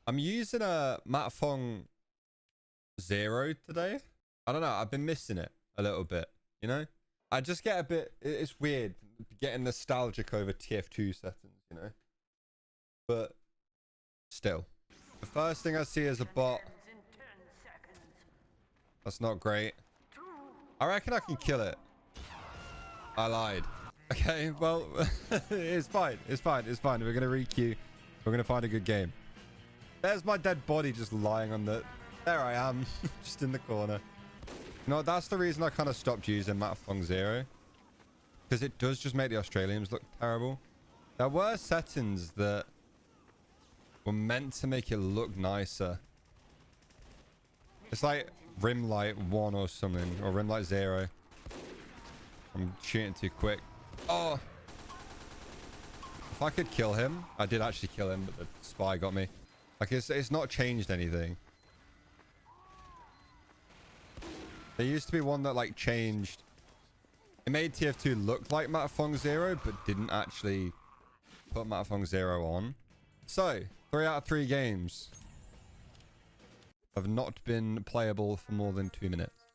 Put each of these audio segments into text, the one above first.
I'm using a Matfong 0 today. I don't know. I've been missing it a little bit, you know? I just get a bit... It's weird getting nostalgic over TF2 settings, you know? But still. The first thing I see is a bot. That's not great. I reckon I can kill it. I lied. Okay, well, it's fine. It's fine. It's fine. We're going to re-queue. We're going to find a good game. There's my dead body just lying on the... There I am. Just in the corner. You know, that's the reason I kind of stopped using Matfong 0. Because it does just make the Australians look terrible. There were settings that were meant to make it look nicer. It's like rim light 1 or something. Or rim light 0. I'm shooting too quick. Oh! If I could kill him. I did actually kill him, but the spy got me. Like, it's not changed anything. There used to be one that, like, changed. It made TF2 look like Matfong 0, but didn't actually put Matfong 0 on. So, 3 out of 3 games have not been playable for more than 2 minutes.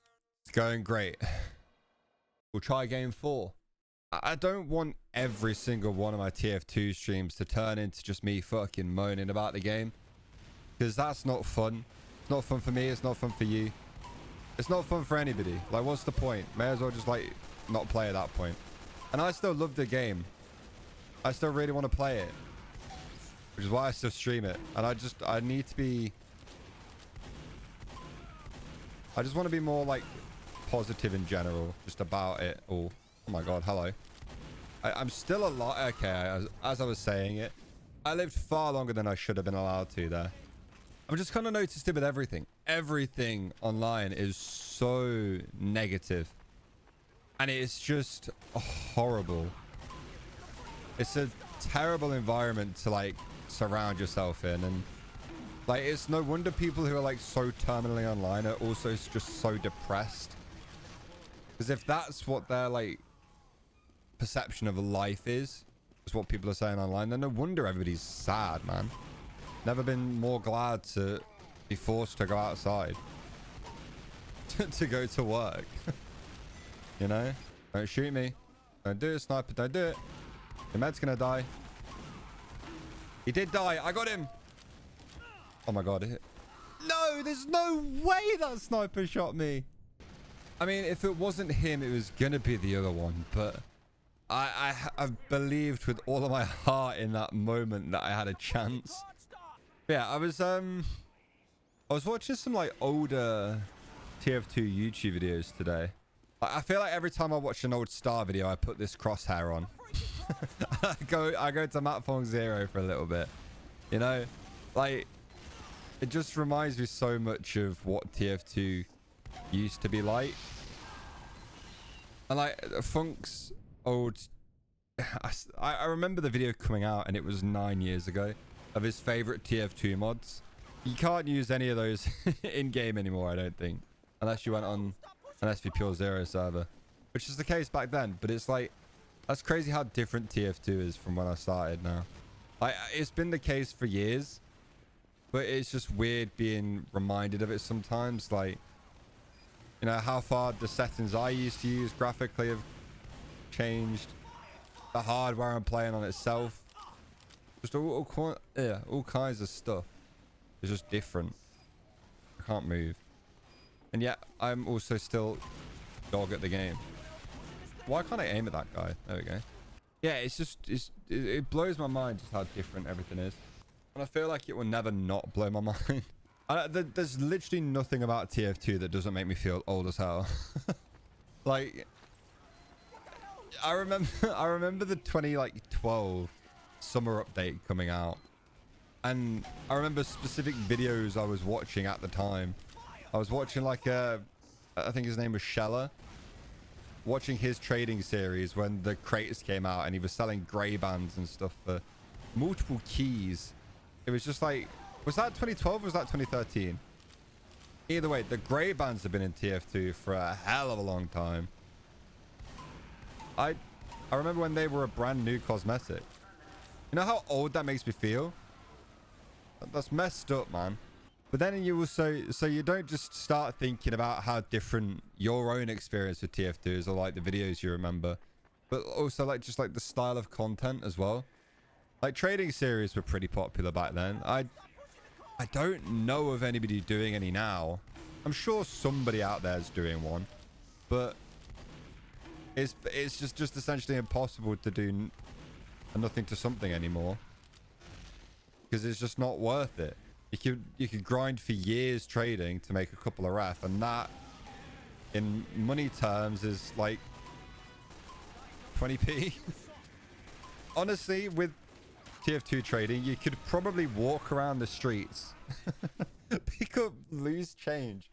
It's going great. We'll try game 4. I don't want every single one of my TF2 streams to turn into just me fucking moaning about the game. Because that's not fun. It's not fun for me. It's not fun for you. It's not fun for anybody. Like, what's the point? May as well just, like, not play at that point. And I still love the game. I still really want to play it. Which is why I still stream it. And I need to be... I just want to be more, like, positive in general. Just about it all. Oh my god, hello. I'm still alive. Okay, as I was saying it, I lived far longer than I should have been allowed to there. I've just kind of noticed it with everything. Everything online is so negative. And it's just horrible. It's a terrible environment to, like, surround yourself in. And, like, it's no wonder people who are, like, so terminally online are also just so depressed. Because if that's what their, like, perception of life is what people are saying online, then no wonder everybody's sad, man. Never been more glad to be forced to go outside. to go to work. You know? Don't shoot me. Don't do it, sniper. Don't do it. Your med's gonna die. He did die. I got him. Oh my god. No, there's no way that sniper shot me. I mean, if it wasn't him, it was gonna be the other one. But I believed with all of my heart in that moment that I had a chance. Yeah, I was watching some, like, older TF2 YouTube videos today. I feel like every time I watch an old Star video, I put this crosshair on. I go to Matfong 0 for a little bit. You know? Like, it just reminds me so much of what TF2 used to be like. And, like, Funk's old... I remember the video coming out, and it was 9 years ago, of his favorite TF2 mods. You can't use any of those in-game anymore, I don't think. Unless you went on an SV Pure Zero server. Which is the case back then. But it's like... That's crazy how different TF2 is from when I started now. It's been the case for years. But it's just weird being reminded of it sometimes. Like... You know, how far the settings I used to use graphically have changed. The hardware I'm playing on itself. Just all kinds of stuff. It's just different. I can't move. And yet, I'm also still dog at the game. Why can't I aim at that guy? There we go. Yeah, it's just... It blows my mind just how different everything is. And I feel like it will never not blow my mind. There's literally nothing about TF2 that doesn't make me feel old as hell. Like... I remember the 2012 summer update coming out, and I remember specific videos I was watching at the time. I was watching, like, I think his name was Sheller, watching his trading series when the crates came out, and he was selling grey bands and stuff for multiple keys. It was just like, was that 2012 or was that 2013? Either way, the grey bands have been in TF2 for a hell of a long time. I remember when they were a brand new cosmetic. You know how old that makes me feel? That's messed up, man. But then you also, so you don't just start thinking about how different your own experience with TF2 is, or like the videos you remember, but also like just like the style of content as well. Like trading series were pretty popular back then. I don't know of anybody doing any now. I'm sure somebody out there is doing one, but it's just essentially impossible to do nothing to something anymore, because it's just not worth it. You could grind for years trading to make a couple of ref, and that in money terms is like 20p. Honestly, with TF2 trading, you could probably walk around the streets, pick up loose change,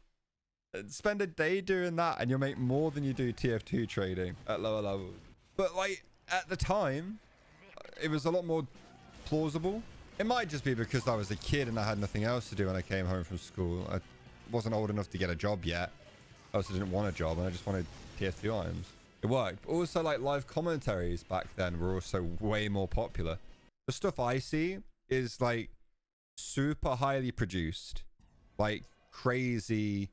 and spend a day doing that, and you'll make more than you do TF2 trading at lower levels. But like at the time, it was a lot more plausible. It might just be because I was a kid and I had nothing else to do when I came home from school. I wasn't old enough to get a job yet. I also didn't want a job, and I just wanted TF2 items. It worked. But also, like, live commentaries back then were also way more popular. The stuff I see is like super highly produced, like crazy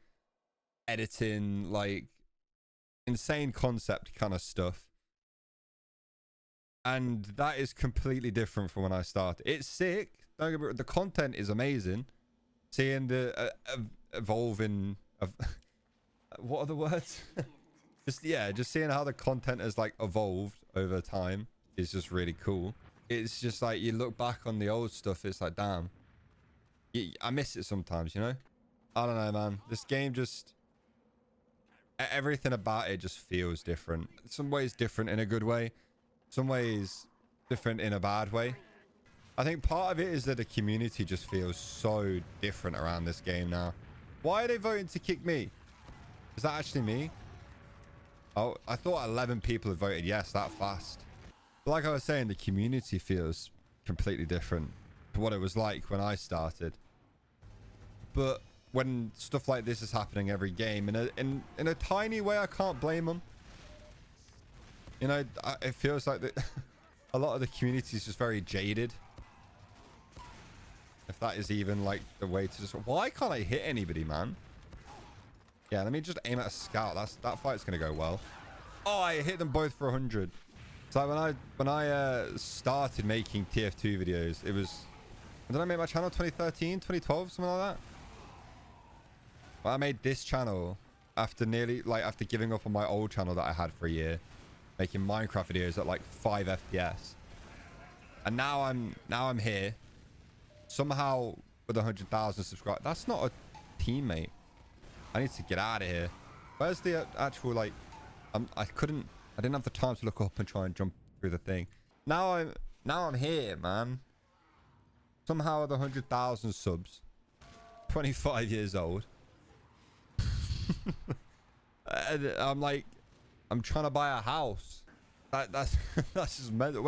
editing, like insane concept kind of stuff. And that is completely different from when I started. It's sick. Don't get me wrong, the content is amazing. Seeing the evolving of what are the words? just seeing how the content has like evolved over time is just really cool. It's just like you look back on the old stuff, it's like, damn, I miss it sometimes, you know? I don't know, man. This game just, everything about it just feels different. Some ways different in a good way, some ways different in a bad way. I think part of it is that the community just feels so different around this game now. Why are they voting to kick me? Is that actually me? Oh, I thought 11 people had voted yes that fast. But like I was saying, the community feels completely different to what it was like when I started. But when stuff like this is happening every game, in a tiny way, I can't blame them. You know, it feels like that a lot of the community is just very jaded. If that is even like the way to just... Why can't I hit anybody, man? Yeah, let me just aim at a scout. That fight's going to go well. Oh, I hit them both for 100. So when I started making TF2 videos, it was... When did I make my channel? 2013, 2012, something like that? Well, I made this channel after after giving up on my old channel that I had for a year, making Minecraft videos at like 5 FPS. And now I'm here somehow with 100,000 subscribers. That's not a teammate. I need to get out of here. Where's the actual, like, I didn't have the time to look up and try and jump through the thing. Now I'm here, man. Somehow with 100,000 subs, 25 years old. And I'm like, I'm trying to buy a house. That's just mental.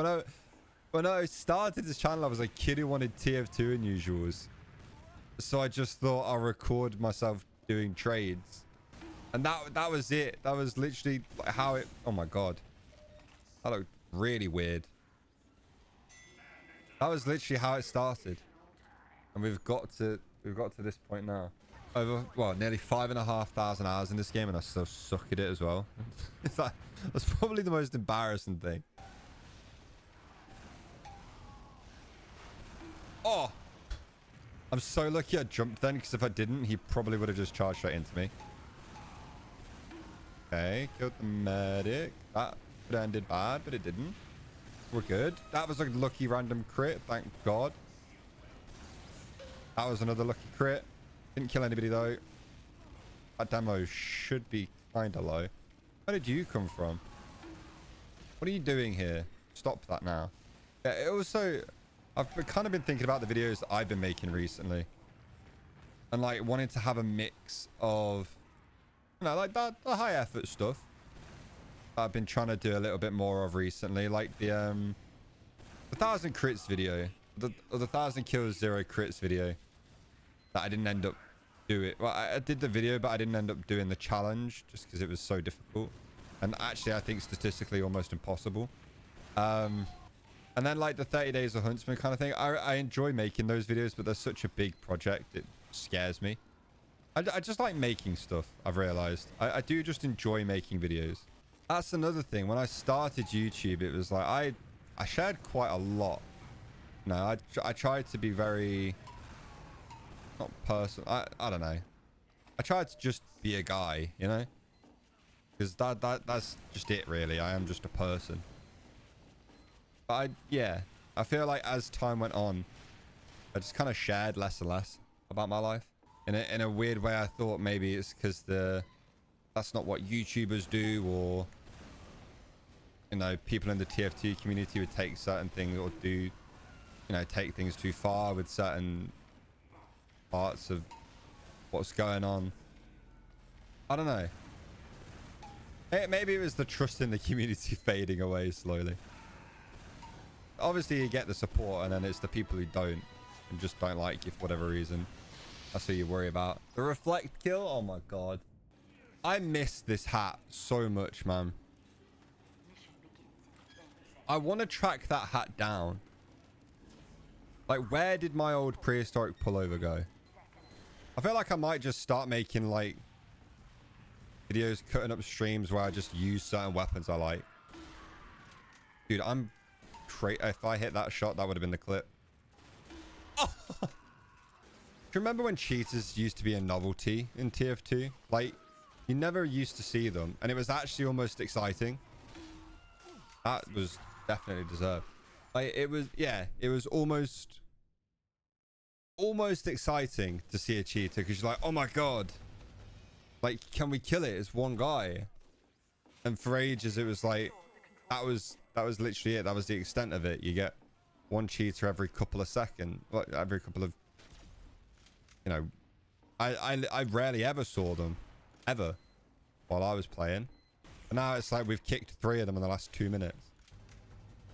When I started this channel, I was a kid who wanted TF2 unusuals. So I just thought I'll record myself doing trades. And that was it. That was literally how it... Oh my god. That looked really weird. That was literally how it started. And we've got to this point now. Over, well, nearly 5,500 hours in this game, and I still suck at it as well. That's probably the most embarrassing thing. Oh! I'm so lucky I jumped then, because if I didn't, he probably would have just charged straight into me. Okay, killed the medic. That could have ended bad, but it didn't. We're good. That was a lucky random crit, thank God. That was another lucky crit. Didn't kill anybody though. That demo should be kind of low. Where did you come from? What are you doing here? Stop that now. Yeah, it also... I've kind of been thinking about the videos that I've been making recently. And like wanting to have a mix of... You know, like the high effort stuff. I've been trying to do a little bit more of recently. Like the 1,000 crits video. The 1,000 kills, 0 crits video. That I didn't end up doing. Well, I did the video, but I didn't end up doing the challenge just because it was so difficult. And actually, I think statistically almost impossible. And And then like the 30 Days of Huntsman kind of thing. I enjoy making those videos, but they're such a big project. It scares me. I just like making stuff, I've realized. I do just enjoy making videos. That's another thing. When I started YouTube, it was like I shared quite a lot. No, I tried to be very... not personal. I don't know. I tried to just be a guy, you know? Because that's just it, really. I am just a person. But yeah, I feel like as time went on, I just kind of shared less and less about my life. In a weird way, I thought maybe it's because that's not what YouTubers do, or you know, people in the TF2 community would take certain things or do, you know, take things too far with certain parts of what's going on. I don't know. Maybe it was the trust in the community fading away slowly. Obviously, you get the support, and then it's the people who don't and just don't like you for whatever reason. That's what you worry about. The reflect kill? Oh my god. I miss this hat so much, man. I want to track that hat down. Like, where did my old prehistoric pullover go? I feel like I might just start making, like, videos cutting up streams where I just use certain weapons I like. Dude, I'm crazy. If I hit that shot, that would have been the clip. Oh. Do you remember when cheaters used to be a novelty in TF2? Like, you never used to see them, and it was actually almost exciting. That was definitely deserved. Like, it was, yeah, it was almost exciting to see a cheater, because you're like, oh my god, like, can we kill it? It's one guy. And for ages, it was like, that was literally it. That was the extent of it. You get one cheater every couple of seconds, like every couple of, you know, I rarely ever saw them, ever, while I was playing. And now it's like we've kicked 3 of them in the last 2 minutes.